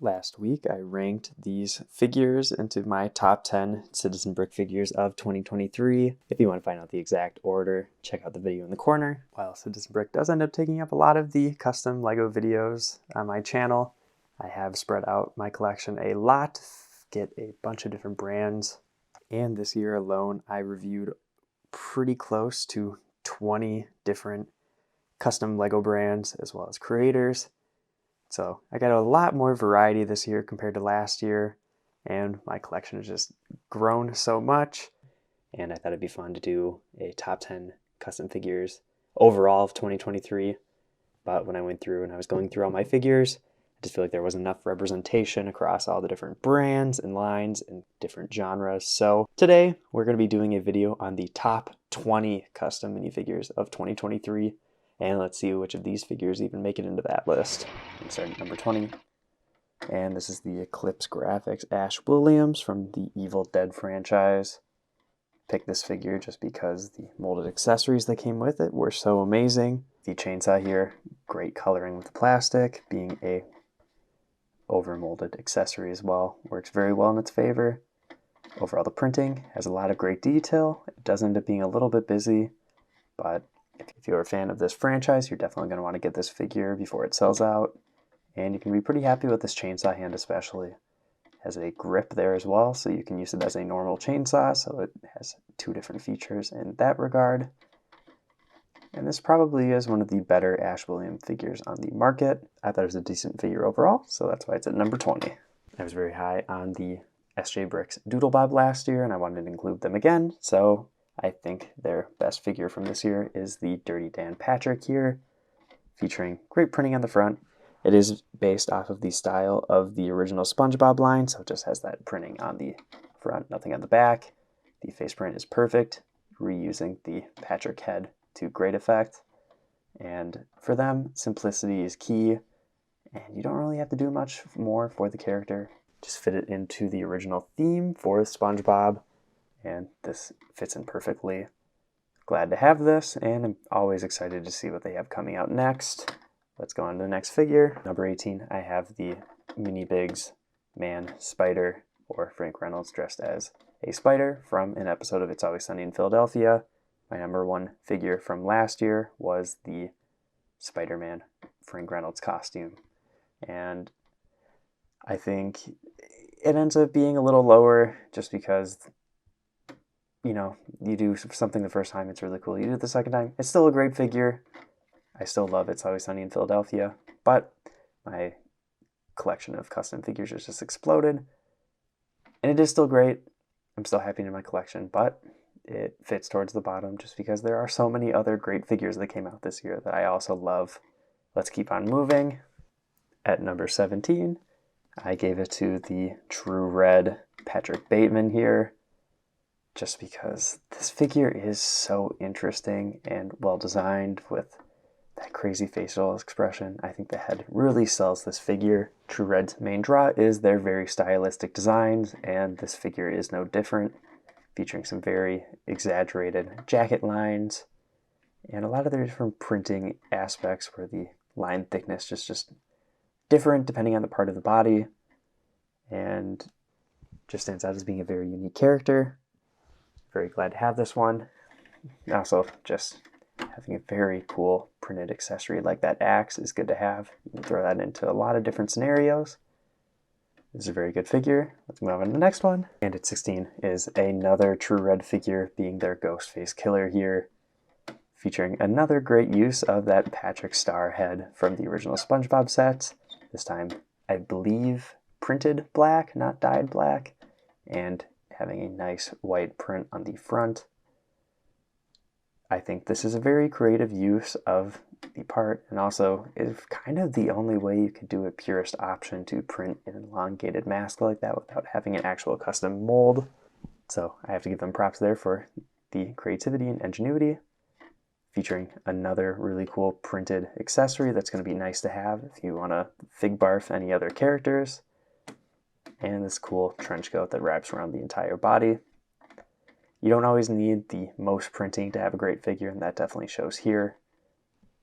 Last week, I ranked these figures into my top 10 Citizen Brick figures of 2023. If you want to find out the exact order, check out the video in the corner. While Citizen Brick does end up taking up a lot of the custom Lego videos on my channel, I have spread out my collection a lot, get a bunch of different brands, and this year alone, I reviewed pretty close to 20 different custom Lego brands as well as creators. So I got a lot more variety this year compared to last year, and my collection has just grown so much. And I thought it'd be fun to do a top 10 custom figures overall of 2023. But when I went through and I was going through all my figures, I just feel like there wasn't enough representation across all the different brands and lines and different genres. So today we're going to be doing a video on the top 20 custom minifigures of 2023. And let's see which of these figures even make it into that list. I'm starting at number 20. And this is the Eclipse Graphics Ash Williams from the Evil Dead franchise. Picked this figure just because the molded accessories that came with it were so amazing. The chainsaw here, great coloring with the plastic, being a over-molded accessory as well. Works very well in its favor. Overall, the printing has a lot of great detail. It does end up being a little bit busy, but if you're a fan of this franchise, you're definitely going to want to get this figure before it sells out. And you can be pretty happy with this chainsaw hand especially. It has a grip there as well, so you can use it as a normal chainsaw, so it has two different features in that regard. And this probably is one of the better Ash Williams figures on the market. I thought it was a decent figure overall, so that's why it's at number 20. I was very high on the SJ Bricks Doodle Bob last year, and I wanted to include them again, so I think their best figure from this year is the Dirty Dan Patrick here, featuring great printing on the front. It is based off of the style of the original SpongeBob line, so it just has that printing on the front, nothing on the back. The face print is perfect, reusing the Patrick head to great effect. And for them, simplicity is key, and you don't really have to do much more for the character. Just fit it into the original theme for SpongeBob, and this fits in perfectly. Glad to have this, and I'm always excited to see what they have coming out next. Let's go on to the next figure. Number 18, I have the Minifigures Man Spider, or Frank Reynolds dressed as a spider from an episode of It's Always Sunny in Philadelphia. My number one figure from last year was the Spider-Man Frank Reynolds costume. And I think it ends up being a little lower just because, you know, you do something the first time, it's really cool. You do it the second time, it's still a great figure. I still love It's Always Sunny in Philadelphia, but my collection of custom figures has just exploded. And it is still great. I'm still happy in my collection, but it fits towards the bottom just because there are so many other great figures that came out this year that I also love. Let's keep on moving. At number 17, I gave it to the True Red Patrick Bateman here, just because this figure is so interesting and well designed with that crazy facial expression. I think the head really sells this figure. True Red's main draw is their very stylistic designs, and this figure is no different, featuring some very exaggerated jacket lines and a lot of their different printing aspects where the line thickness is just different depending on the part of the body, and just stands out as being a very unique character. Very glad to have this one. Also, just having a very cool printed accessory like that axe is good to have. You can throw that into a lot of different scenarios. This is a very good figure. Let's move on to the next one. And at 16 is another True Red figure, being their Ghostface Killer here, featuring another great use of that Patrick Star head from the original SpongeBob set. This time, I believe, printed black, not dyed black, and having a nice white print on the front. I think this is a very creative use of the part, and also is kind of the only way you could do a purist option to print an elongated mask like that without having an actual custom mold. So I have to give them props there for the creativity and ingenuity, featuring another really cool printed accessory that's going to be nice to have if you want to fig barf any other characters. And this cool trench coat that wraps around the entire body. You don't always need the most printing to have a great figure, and that definitely shows here.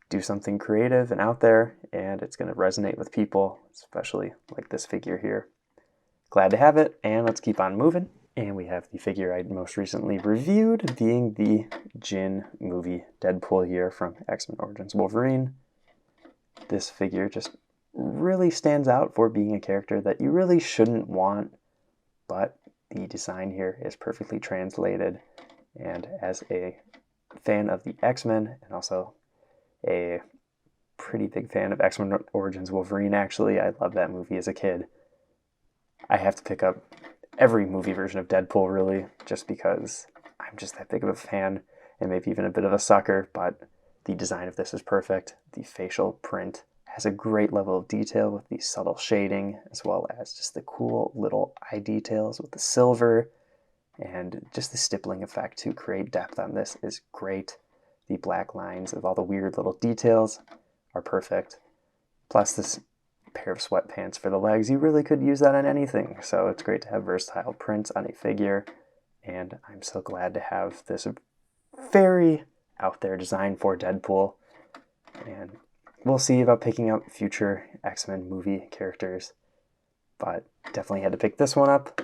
do something creative and out there, and it's going to resonate with people, especially like this figure here. Glad to have it, and let's keep on moving. And we have the figure I most recently reviewed, being the Jin movie Deadpool here from X-Men Origins Wolverine. This figure just really stands out for being a character that you really shouldn't want, but the design here is perfectly translated. And as a fan of the X-Men, and also a pretty big fan of X-Men Origins Wolverine, actually, I loved that movie as a kid. I have to pick up every movie version of Deadpool, really, just because I'm just that big of a fan, and maybe even a bit of a sucker, but the design of this is perfect. The facial print has a great level of detail with the subtle shading, as well as just the cool little eye details with the silver, and just the stippling effect to create depth on this is great. The black lines of all the weird little details are perfect. Plus this pair of sweatpants for the legs, you really could use that on anything. So it's great to have versatile prints on a figure, and I'm so glad to have this very out there design for Deadpool. And we'll see about picking up future X-Men movie characters, but definitely had to pick this one up.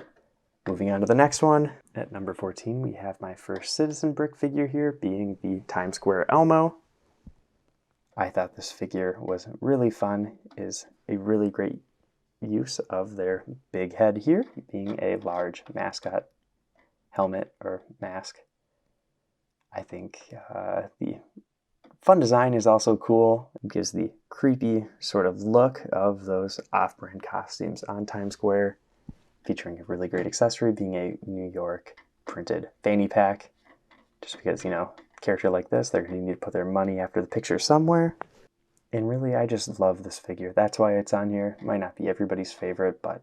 Moving on to the next one. At number 14, we have my first Citizen Brick figure here, being the Times Square Elmo. I thought this figure was really fun, is a really great use of their big head here, being a large mascot helmet or mask. I think the fun design is also cool. It gives the creepy sort of look of those off-brand costumes on Times Square, featuring a really great accessory, being a New York printed fanny pack. Just because, you know, a character like this, they're going to need to put their money after the picture somewhere. And really, I just love this figure. That's why it's on here. Might not be everybody's favorite, but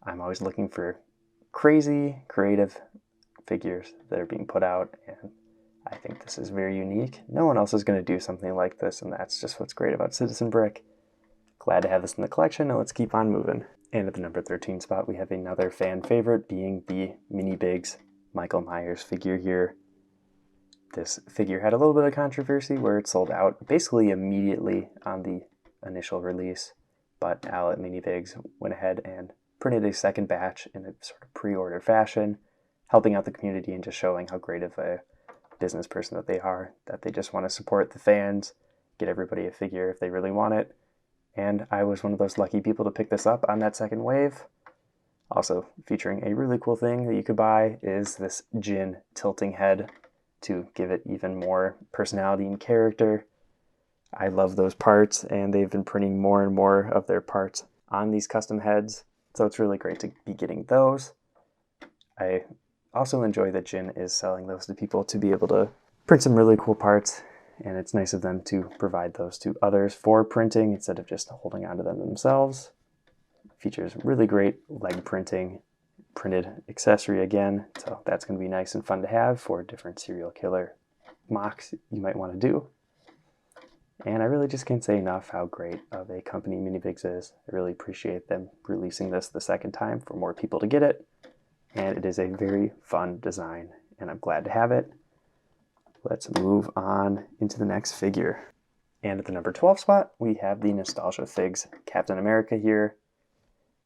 I'm always looking for crazy, creative figures that are being put out, and I think this is very unique. No one else is going to do something like this, and that's just what's great about Citizen Brick. Glad to have this in the collection, and let's keep on moving. And at the number 13 spot, we have another fan favorite, being the Minifigures Michael Myers figure here. This figure had a little bit of controversy where it sold out basically immediately on the initial release, but Outlet Minifigs went ahead and printed a second batch in a sort of pre-order fashion, helping out the community and just showing how great of a business person that they are, that they just want to support the fans, get everybody a figure if they really want it. And I was one of those lucky people to pick this up on that second wave. Also featuring a really cool thing that you could buy is this Jin tilting head to give it even more personality and character. I love those parts, and they've been printing more and more of their parts on these custom heads, so it's really great to be getting those. I also enjoy that Jin is selling those to people to be able to print some really cool parts, and it's nice of them to provide those to others for printing instead of just holding onto them themselves. Features really great leg printing, printed accessory again, so that's going to be nice and fun to have for different serial killer mocks you might want to do. And I really just can't say enough how great of a company Minifigs is. I really appreciate them releasing this the second time for more people to get it, and it is a very fun design, and I'm glad to have it. Let's move on into the next figure. And at the number 12 spot, we have the Nostalgia Figs Captain America here.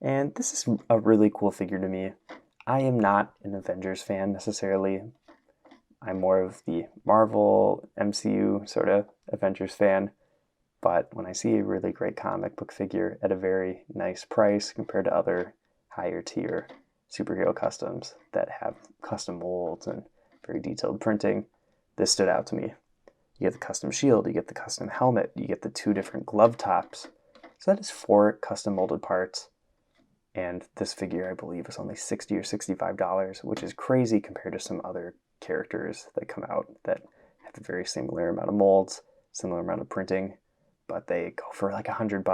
And this is a really cool figure to me. I am not an Avengers fan necessarily. I'm more of the Marvel, MCU sort of Avengers fan. But when I see a really great comic book figure at a very nice price compared to other higher tier superhero customs that have custom molds and very detailed printing, this stood out to me. You get the custom shield, you get the custom helmet, you get the 2 different glove tops. So that is 4 custom molded parts. And this figure, I believe, is only $60 or $65, which is crazy compared to some other characters that come out that have a very similar amount of molds, similar amount of printing, but they go for like $100,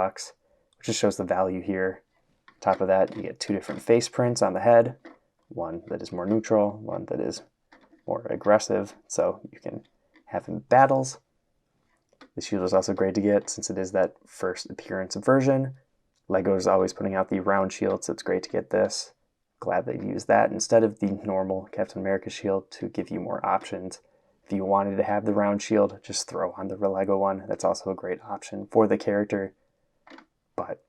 which just shows the value here. On top of that, you get 2 different face prints on the head, one that is more neutral, one that is more aggressive, so you can have in battles. The shield is also great to get since it is that first appearance version. Lego is always putting out the round shield, so it's great to get this. Glad they've used that instead of the normal Captain America shield to give you more options If you wanted to have the round shield, just throw on the Lego one. That's also a great option for the character. But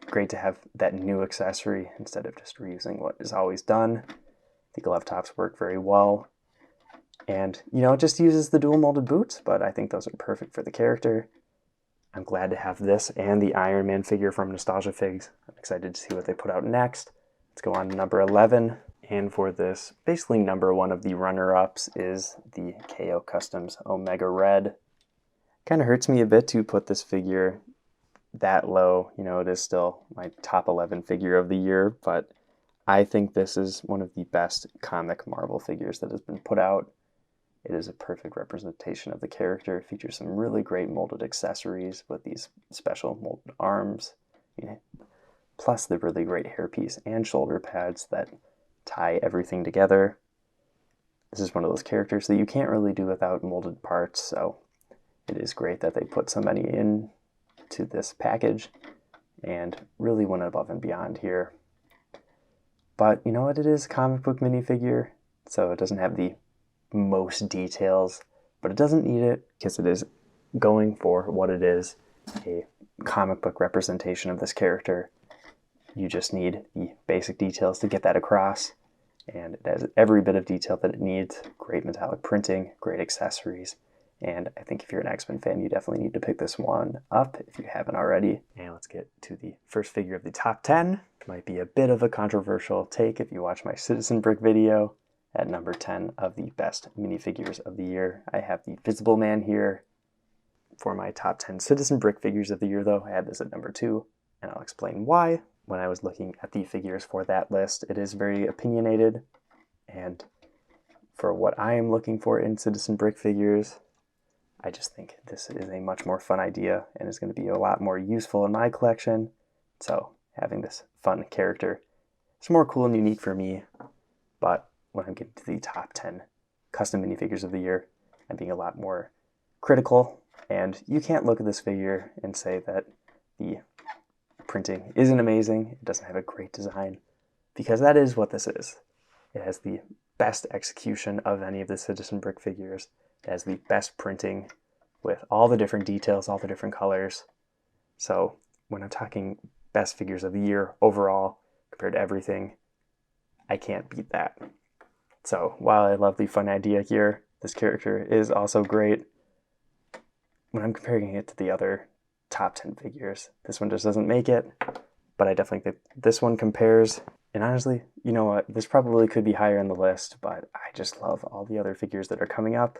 great to have that new accessory instead of just reusing what is always done. The glove tops work very well. And, you know, it just uses the dual molded boots, but I think those are perfect for the character. I'm glad to have this and the Iron Man figure from Nostalgia Figs. I'm excited to see what they put out next. Let's go on to number 11. And for this, basically number one of the runner-ups is the KO Customs Omega Red. Kind of hurts me a bit to put this figure that low. You know, it is still my top 11 figure of the year, but I think this is one of the best comic Marvel figures that has been put out. It is a perfect representation of the character. It features some really great molded accessories with these special molded arms, plus the really great hairpiece and shoulder pads that tie everything together. This is one of those characters that you can't really do without molded parts, so it is great that they put so many into this package and really went above and beyond here. But you know what, it is a comic book minifigure, so it doesn't have the most details, but it doesn't need it because it is going for what it is, a comic book representation of this character. You just need the basic details to get that across, and it has every bit of detail that it needs. Great metallic printing, great accessories, and I think if you're an X-Men fan, you definitely need to pick this one up if you haven't already. And let's get to the first figure of the top 10. It might be a bit of a controversial take if you watch my Citizen Brick video. At number 10 of the best minifigures of the year, I have the Visible Man here. For my top 10 Citizen Brick figures of the year, though, I had this at number 2, and I'll explain why. When I was looking at the figures for that list, it is very opinionated, and for what I am looking for in Citizen Brick figures, I just think this is a much more fun idea and is going to be a lot more useful in my collection. So having this fun character is more cool and unique for me, but when I'm getting to the top 10 custom minifigures of the year, I'm being a lot more critical, and you can't look at this figure and say that the printing isn't amazing, it doesn't have a great design, because that is what this is. It has the best execution of any of the Citizen Brick figures. It has the best printing with all the different details, all the different colors. So when I'm talking best figures of the year overall, compared to everything, I can't beat that. So while I love the fun idea here, this character is also great. When I'm comparing it to the other top 10 figures, this one just doesn't make it, but I definitely think this one compares. And honestly, you know what, this probably could be higher in the list, but I just love all the other figures that are coming up.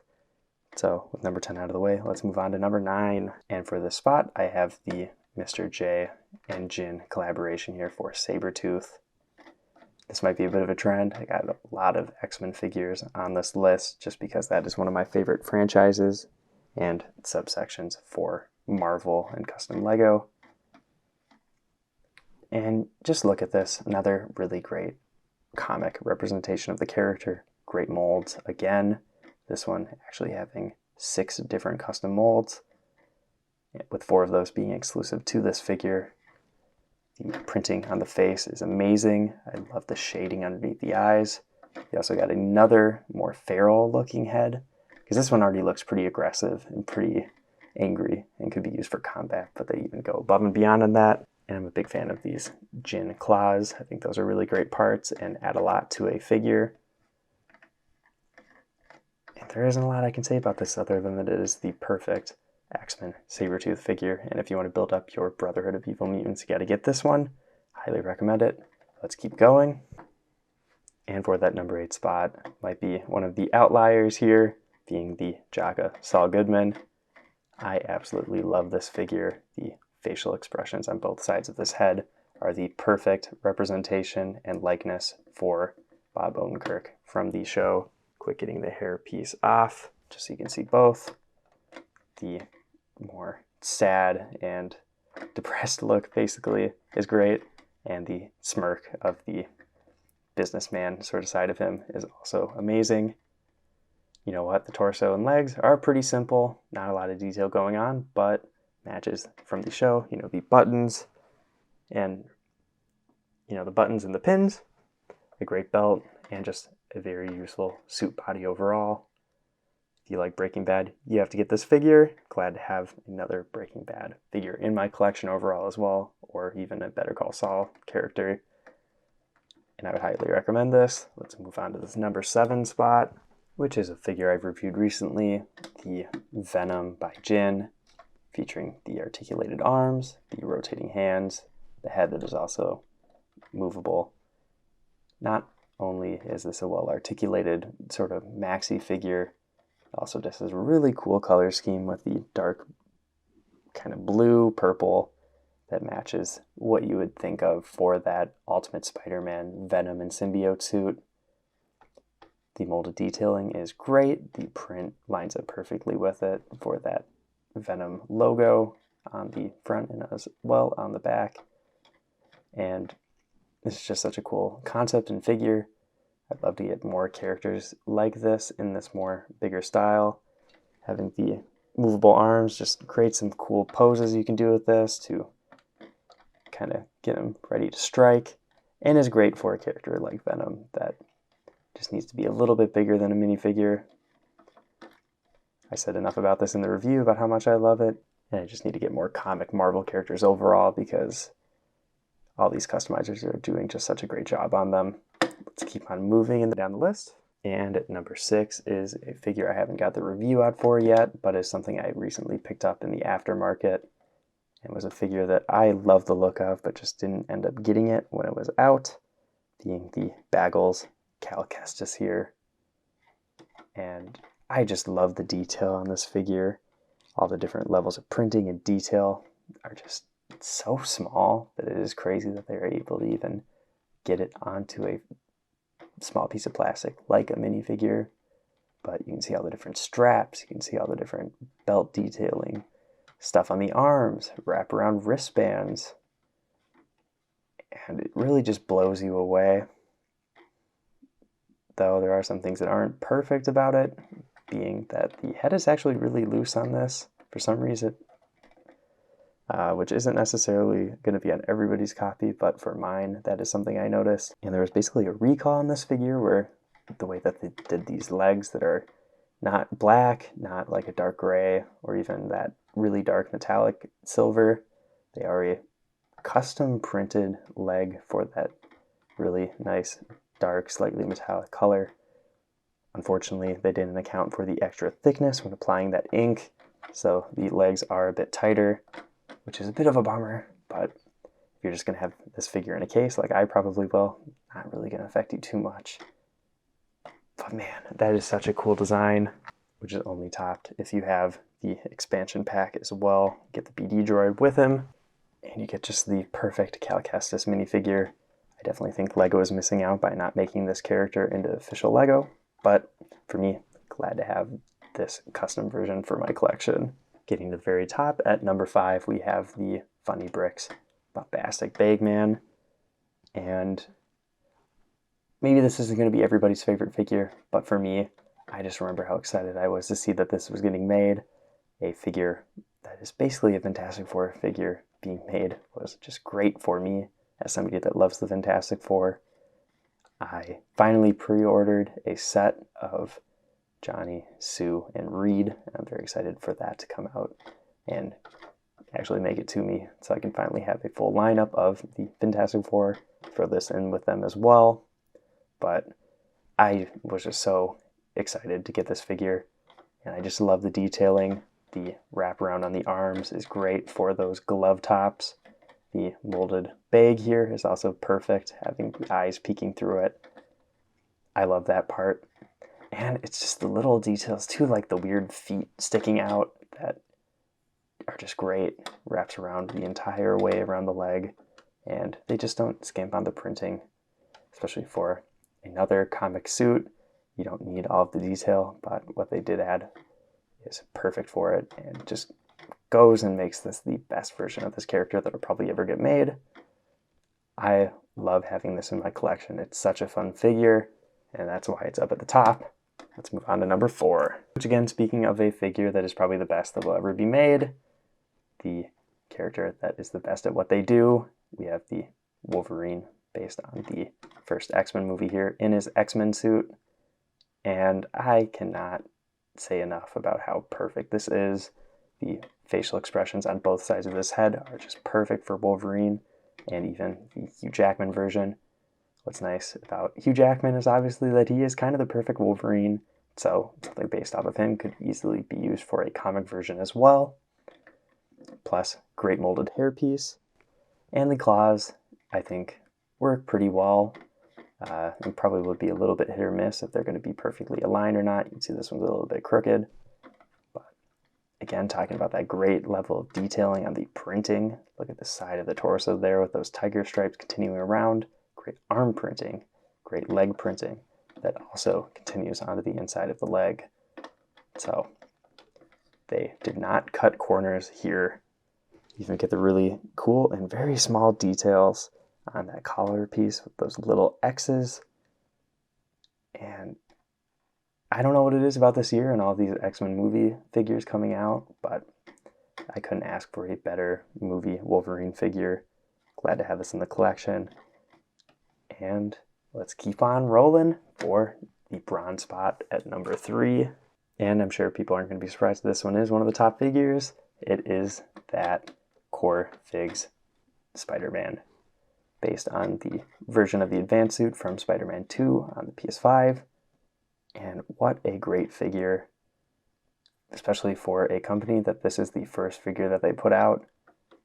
So with number 10 out of the way, let's move on to number 9. And for this spot, I have the Mr. J and Jin collaboration here for Sabretooth. This might be a bit of a trend. I got a lot of X-Men figures on this list just because that is one of my favorite franchises and subsections for Marvel and Custom Lego. And just look at this, another really great comic representation of the character. Great molds again. This one actually having 6 different custom molds, with 4 of those being exclusive to this figure. The printing on the face is amazing. I love the shading underneath the eyes. You also got another more feral looking head, because this one already looks pretty aggressive and pretty angry and could be used for combat, but they even go above and beyond on that. And I'm a big fan of these Jin claws. I think those are really great parts and add a lot to a figure. And there isn't a lot I can say about this other than that it is the perfect X-Men Sabretooth figure, and if you want to build up your Brotherhood of Evil Mutants, you got to get this one. Highly recommend it. Let's keep going. And for that number 8 spot, might be one of the outliers here, being the Jaka Saul Goodman. I absolutely love this figure. The facial expressions on both sides of this head are the perfect representation and likeness for Bob Odenkirk from the show. Quick getting the hair piece off, just so you can see both. The more sad and depressed look basically is great, and the smirk of the businessman sort of side of him is also amazing. You know what, the torso and legs are pretty simple, not a lot of detail going on, but matches from the show. You know, the buttons and the buttons and the pins, a great belt, and just a very useful suit body overall. If you like Breaking Bad, you have to get this figure. Glad to have another Breaking Bad figure in my collection overall as well, or even a Better Call Saul character. And I would highly recommend this. Let's move on to this number 7 spot, which is a figure I've reviewed recently, the Venom by Jin, featuring the articulated arms, the rotating hands, the head that is also movable. Not only is this a well-articulated sort of maxi figure, it also just has a really cool color scheme with the dark kind of blue, purple that matches what you would think of for that Ultimate Spider-Man Venom and symbiote suit. The molded detailing is great. The print lines up perfectly with it for that Venom logo on the front and as well on the back. And this is just such a cool concept and figure. I'd love to get more characters like this in this more bigger style. Having the movable arms just create some cool poses you can do with this to kind of get them ready to strike, and is great for a character like Venom that just needs to be a little bit bigger than a minifigure. I said enough about this in the review about how much I love it, and I just need to get more comic Marvel characters overall because all these customizers are doing just such a great job on them. Let's keep on moving down the list. And at number 6 is a figure I haven't got the review out for yet, but is something I recently picked up in the aftermarket. It was a figure that I love the look of, but just didn't end up getting it when it was out, being the Baggles Cal Kestis here. And I just love the detail on this figure. All the different levels of printing and detail are just so small that it is crazy that they're able to even get it onto a small piece of plastic like a minifigure. But you can see all the different straps, you can see all the different belt detailing, stuff on the arms, wraparound wristbands, and it really just blows you away. Though there are some things that aren't perfect about it, being that the head is actually really loose on this for some reason, which isn't necessarily going to be on everybody's copy, but for mine, that is something I noticed. And there was basically a recall on this figure where the way that they did these legs that are not black, not like a dark gray, or even that really dark metallic silver. They are a custom printed leg for that really nice, dark, slightly metallic color. Unfortunately, they didn't account for the extra thickness when applying that ink, so the legs are a bit tighter, which is a bit of a bummer, but if you're just going to have this figure in a case, like I probably will, not really going to affect you too much. But man, that is such a cool design, which is only topped if you have the expansion pack as well. Get the BD droid with him, and you get just the perfect Cal Kestis minifigure. I definitely think Lego is missing out by not making this character into official Lego, but for me, glad to have this custom version for my collection. Getting to the very top, at number 5, we have the Funny Bricks Bombastic Bagman, and maybe this isn't going to be everybody's favorite figure, but for me, I just remember how excited I was to see that this was getting made. A figure that is basically a Fantastic Four figure being made was just great for me as somebody that loves the Fantastic Four. I finally pre-ordered a set of Johnny, Sue, and Reed. I'm very excited for that to come out and actually make it to me so I can finally have a full lineup of the Fantastic Four, throw this in with them as well. But I was just so excited to get this figure, and I just love the detailing. The wraparound on the arms is great for those glove tops. The molded bag here is also perfect, having the eyes peeking through it. I love that part. And it's just the little details too, like the weird feet sticking out that are just great. Wraps around the entire way around the leg, and they just don't skimp on the printing, especially for another comic suit. You don't need all of the detail, but what they did add is perfect for it, and just goes and makes this the best version of this character that'll probably ever get made. I love having this in my collection. It's such a fun figure, and that's why it's up at the top. Let's move on to number 4, which again, speaking of a figure that is probably the best that will ever be made, the character that is the best at what they do, we have the Wolverine based on the first X-Men movie here in his X-Men suit. And I cannot say enough about how perfect this is. The facial expressions on both sides of this head are just perfect for Wolverine, and even the Hugh Jackman version. What's nice about Hugh Jackman is obviously that he is kind of the perfect Wolverine, so something based off of him could easily be used for a comic version as well. Plus, great molded hairpiece. And the claws, I think, work pretty well. And probably would be a little bit hit or miss if they're going to be perfectly aligned or not. You can see this one's a little bit crooked. But again, talking about that great level of detailing on the printing. Look at the side of the torso there with those tiger stripes continuing around. Great arm printing, great leg printing that also continues onto the inside of the leg. So they did not cut corners here. You even get the really cool and very small details on that collar piece with those little X's. And I don't know what it is about this year and all these X-Men movie figures coming out, but I couldn't ask for a better movie Wolverine figure. Glad to have this in the collection. And let's keep on rolling for the bronze spot at number 3. And I'm sure people aren't going to be surprised this one is one of the top figures. It is that Core Figs Spider-Man, based on the version of the advanced suit from Spider-Man 2 on the PS5. And what a great figure, especially for a company that this is the first figure that they put out.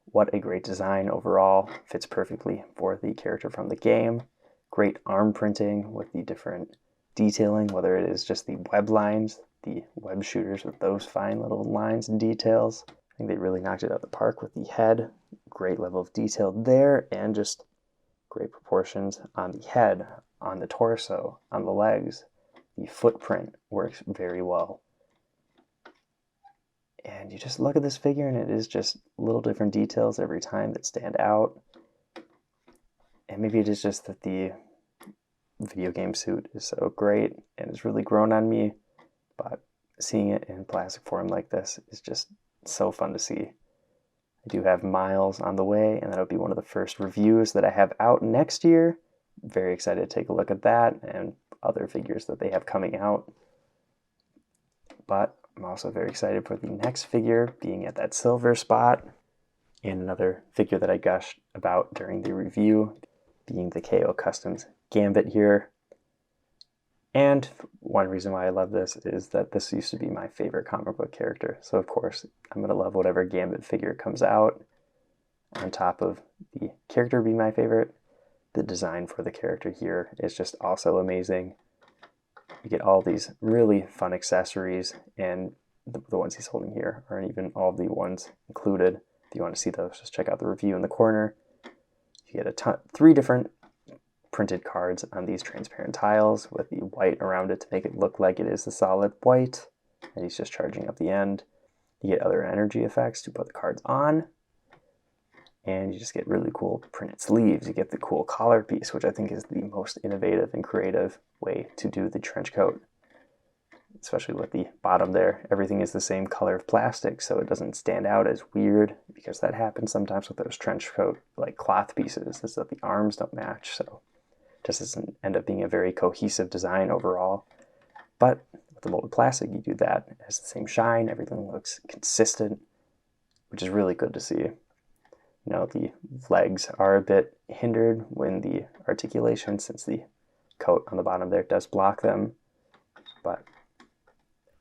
What a great design overall. Fits perfectly for the character from the game. Great arm printing with the different detailing, whether it is just the web lines, the web shooters with those fine little lines and details. I think they really knocked it out of the park with the head. Great level of detail there, and just great proportions on the head, on the torso, on the legs. The footprint works very well. And you just look at this figure and it is just little different details every time that stand out. And maybe it is just that the video game suit is so great and it's really grown on me, but seeing it in plastic form like this is just so fun to see. I do have Miles on the way, and that'll be one of the first reviews that I have out next year. Very excited to take a look at that and other figures that they have coming out. But I'm also very excited for the next figure being at that silver spot, and another figure that I gushed about during the review being the KO Customs Gambit here. And one reason why I love this is that this used to be my favorite comic book character. So of course, I'm going to love whatever Gambit figure comes out. On top of the character being my favorite, the design for the character here is just also amazing. You get all these really fun accessories, and the ones he's holding here aren't even all the ones included. If you want to see those, just check out the review in the corner. You get 3 different printed cards on these transparent tiles with the white around it to make it look like it is the solid white, and he's just charging up the end. You get other energy effects to put the cards on, and you just get really cool printed sleeves. You get the cool collar piece, which I think is the most innovative and creative way to do the trench coat, especially with the bottom there. Everything is the same color of plastic, so it doesn't stand out as weird, because that happens sometimes with those trench coat like cloth pieces, is that the arms don't match, so it just doesn't end up being a very cohesive design overall. But with the molded plastic, you do that. It has the same shine, everything looks consistent, which is really good to see. You know, the legs are a bit hindered when the articulation, since the coat on the bottom there does block them, but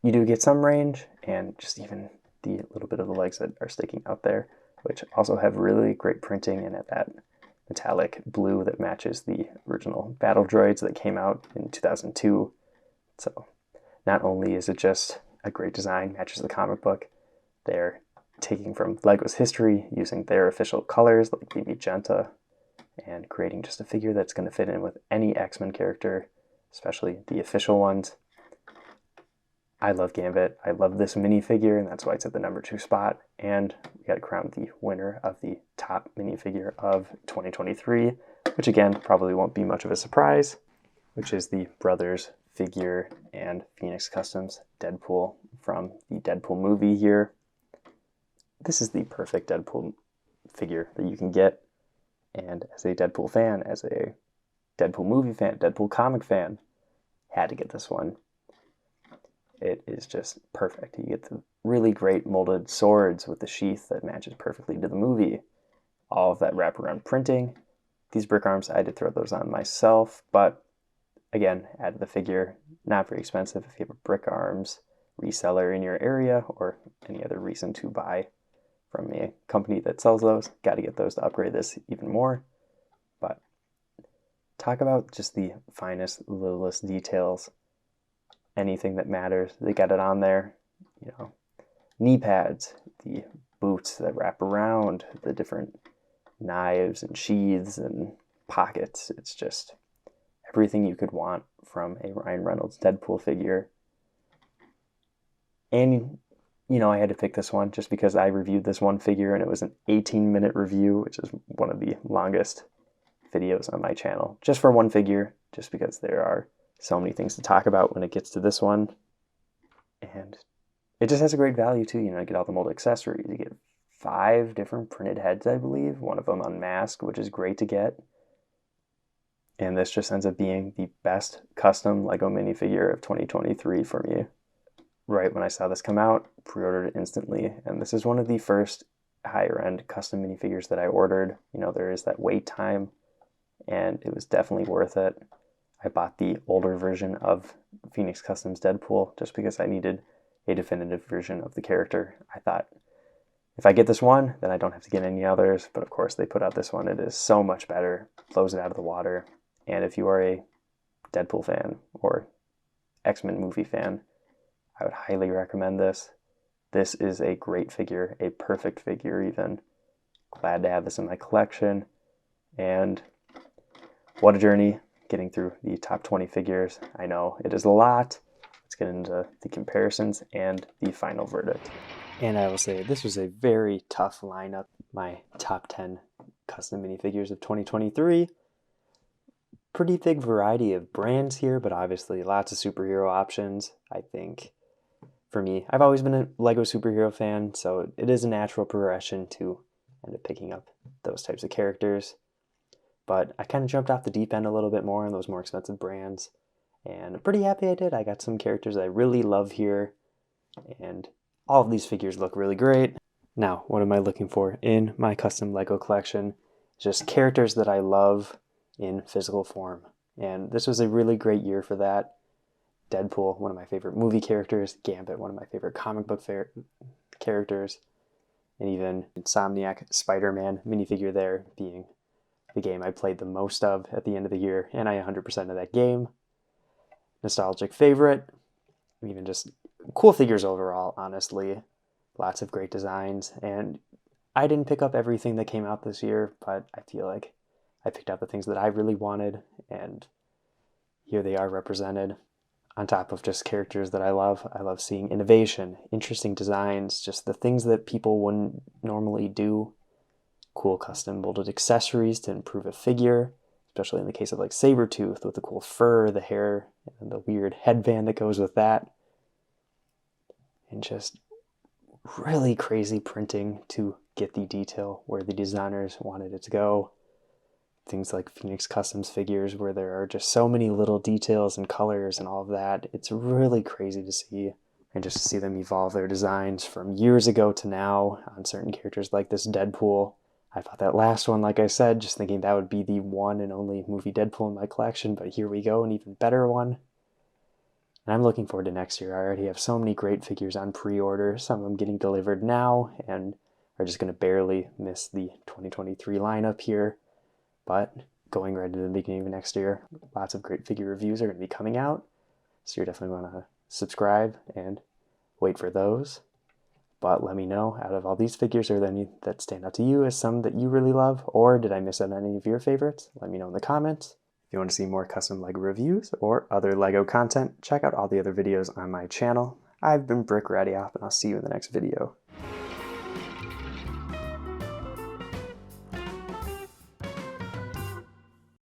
you do get some range, and just even the little bit of the legs that are sticking out there, which also have really great printing, and at that metallic blue that matches the original battle droids that came out in 2002. So not only is it just a great design, matches the comic book, they're taking from LEGO's history, using their official colors like the magenta, and creating just a figure that's going to fit in with any X-Men character, especially the official ones. I love Gambit. I love this minifigure, and that's why it's at the number 2 spot. And we got crowned the winner of the top minifigure of 2023, which again, probably won't be much of a surprise, which is the Brothers figure and Phoenix Customs Deadpool from the Deadpool movie here. This is the perfect Deadpool figure that you can get. And as a Deadpool fan, as a Deadpool movie fan, Deadpool comic fan, had to get this one. it is just perfect. You get the really great molded swords with the sheath that matches perfectly to the movie. All of that wraparound printing. These brick arms, I had to throw those on myself, but again, add the figure, not very expensive. If you have a brick arms reseller in your area or any other reason to buy from a company that sells those, got to get those to upgrade this even more. But talk about just the finest, littlest details. Anything that matters, they got it on there. You know, knee pads, the boots that wrap around, the different knives and sheaths and pockets. It's just everything you could want from a Ryan Reynolds Deadpool figure. And, you know, I had to pick this one just because I reviewed this one figure and it was an 18-minute review, which is one of the longest videos on my channel, just for one figure, just because there are so many things to talk about when it gets to this one. And it just has a great value too. You know, you get all the molded accessories. You get 5 different printed heads, I believe, one of them unmasked, which is great to get. And this just ends up being the best custom Lego minifigure of 2023 for me. Right when I saw this come out, pre-ordered it instantly, and this is one of the first higher-end custom minifigures that I ordered. You know, there is that wait time, and it was definitely worth it. I bought the older version of Phoenix Customs Deadpool just because I needed a definitive version of the character. I thought, if I get this one, then I don't have to get any others, but of course they put out this one. It is so much better, blows it out of the water, and if you are a Deadpool fan or X-Men movie fan, I would highly recommend this. This is a great figure, a perfect figure even. Glad to have this in my collection, and what a journey getting through the top 20 figures. I know it is a lot. Let's get into the comparisons and the final verdict. And I will say this was a very tough lineup. My top 10 custom minifigures of 2023. Pretty big variety of brands here, but obviously lots of superhero options. I think for me, I've always been a Lego superhero fan, so it is a natural progression to end up picking up those types of characters. But I kind of jumped off the deep end a little bit more on those more expensive brands, and I'm pretty happy I did. I got some characters I really love here, and all of these figures look really great. Now, what am I looking for in my custom Lego collection? Just characters that I love in physical form, and this was a really great year for that. Deadpool, one of my favorite movie characters. Gambit, one of my favorite comic book characters. And even Insomniac Spider-Man minifigure there being the game I played the most of at the end of the year, and I 100% of that game. Nostalgic favorite. Even just cool figures overall, honestly. Lots of great designs, and I didn't pick up everything that came out this year, but I feel like I picked up the things that I really wanted, and here they are represented. On top of just characters that I love seeing innovation, interesting designs, just the things that people wouldn't normally do. Cool custom molded accessories to improve a figure, especially in the case of like Sabretooth with the cool fur, the hair, and the weird headband that goes with that. And just really crazy printing to get the detail where the designers wanted it to go. Things like Phoenix Customs figures where there are just so many little details and colors and all of that. It's really crazy to see, and just to see them evolve their designs from years ago to now on certain characters like this Deadpool. I thought that last one, like I said, just thinking that would be the one and only movie Deadpool in my collection, but here we go, an even better one. And I'm looking forward to next year. I already have so many great figures on pre-order, some of them getting delivered now, and are just going to barely miss the 2023 lineup here. But going right into the beginning of next year, lots of great figure reviews are going to be coming out, so you're definitely going to subscribe and wait for those. But let me know, out of all these figures, are there any that stand out to you as some that you really love, or did I miss out on any of your favorites? Let me know in the comments. If you want to see more custom Lego reviews or other Lego content, check out all the other videos on my channel. I've been Brick Ready Up, and I'll see you in the next video.